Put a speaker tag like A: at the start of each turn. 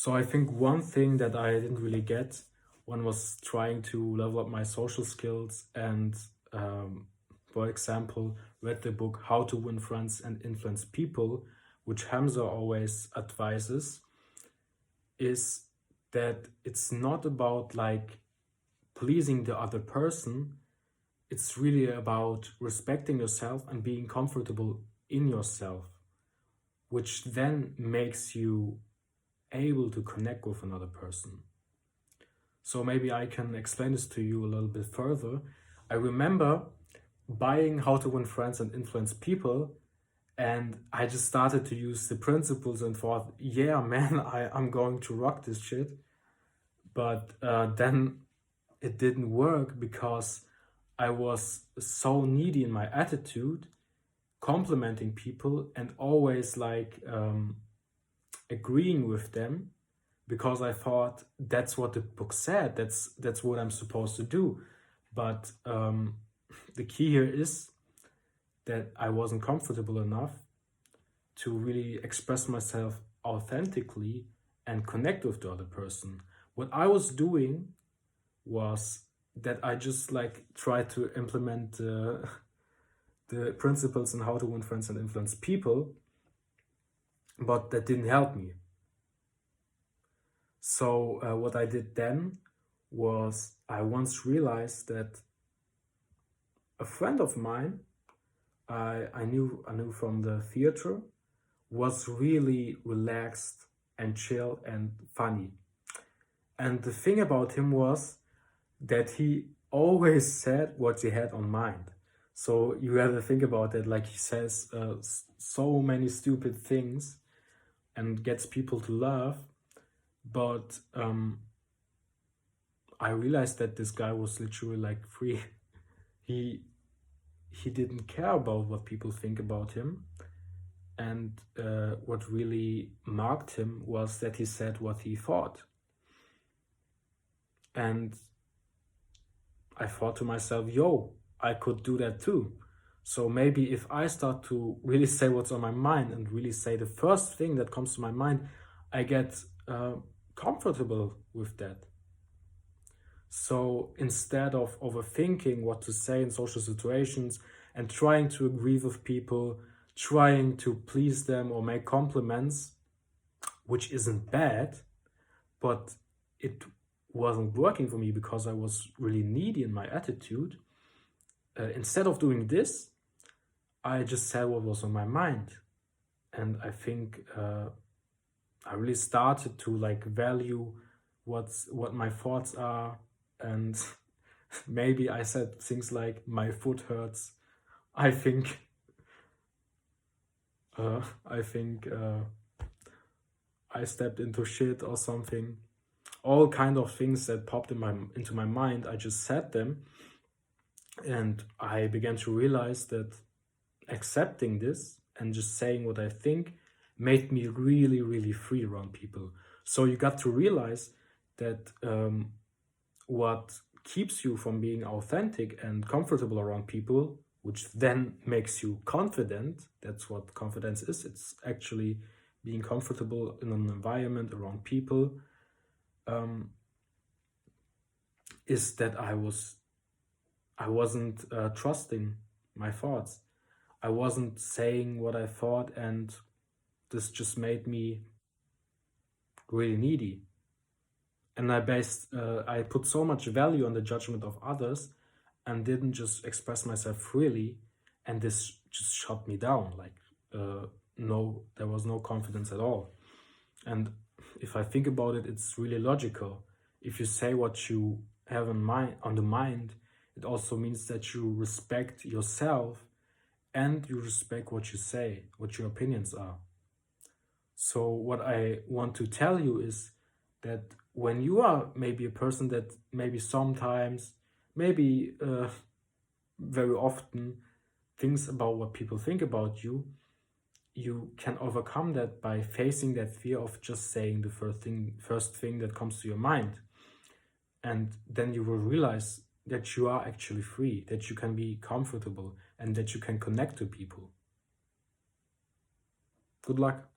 A: So I think one thing that I didn't really get when was trying to level up my social skills and, for example, read the book How to Win Friends and Influence People, which Hamza always advises, is that it's not about like pleasing the other person. It's really about respecting yourself and being comfortable in yourself, which then makes you able to connect with another person. So maybe I can explain this to you a little bit further. I remember buying How to Win Friends and Influence People, and I just started to use the principles and thought, yeah, man, I'm going to rock this shit. But then it didn't work because I was so needy in my attitude, complimenting people and always like agreeing with them, because I thought that's what the book said, that's what I'm supposed to do. But the key here is that I wasn't comfortable enough to really express myself authentically and connect with the other person. What I was doing was that I just like tried to implement the principles in How to Win Friends and Influence People, but that didn't help me. So what I did then was I once realized that a friend of mine I knew from the theater was really relaxed and chill and funny. And the thing about him was that he always said what he had on mind. So you have to think about it, like he says so many stupid things and gets people to laugh. But I realized that this guy was literally like free. He didn't care about what people think about him. And what really marked him was that he said what he thought. And I thought to myself, yo, I could do that too. So maybe if I start to really say what's on my mind and really say the first thing that comes to my mind, I get comfortable with that. So instead of overthinking what to say in social situations and trying to agree with people, trying to please them or make compliments, which isn't bad, but it wasn't working for me because I was really needy in my attitude. Instead of doing this, I just said what was on my mind. And I think I really started to like value what my thoughts are. And maybe I said things like, my foot hurts. I think I stepped into shit or something. All kind of things that popped into my mind, I just said them. And I began to realize that accepting this and just saying what I think made me really, really free around people. So you got to realize that what keeps you from being authentic and comfortable around people, which then makes you confident, that's what confidence is. It's actually being comfortable in an environment around people, is that I wasn't trusting my thoughts. I wasn't saying what I thought, and this just made me really needy. And I put so much value on the judgment of others and didn't just express myself freely, and this just shut me down. Like, no, there was no confidence at all. And if I think about it, it's really logical. If you say what you have on the mind, it also means that you respect yourself and you respect what you say, what your opinions are. So what I want to tell you is that when you are maybe a person that maybe sometimes, maybe very often thinks about what people think about you, you can overcome that by facing that fear of just saying the first thing that comes to your mind. And then you will realize that you are actually free, that you can be comfortable, and that you can connect to people. Good luck.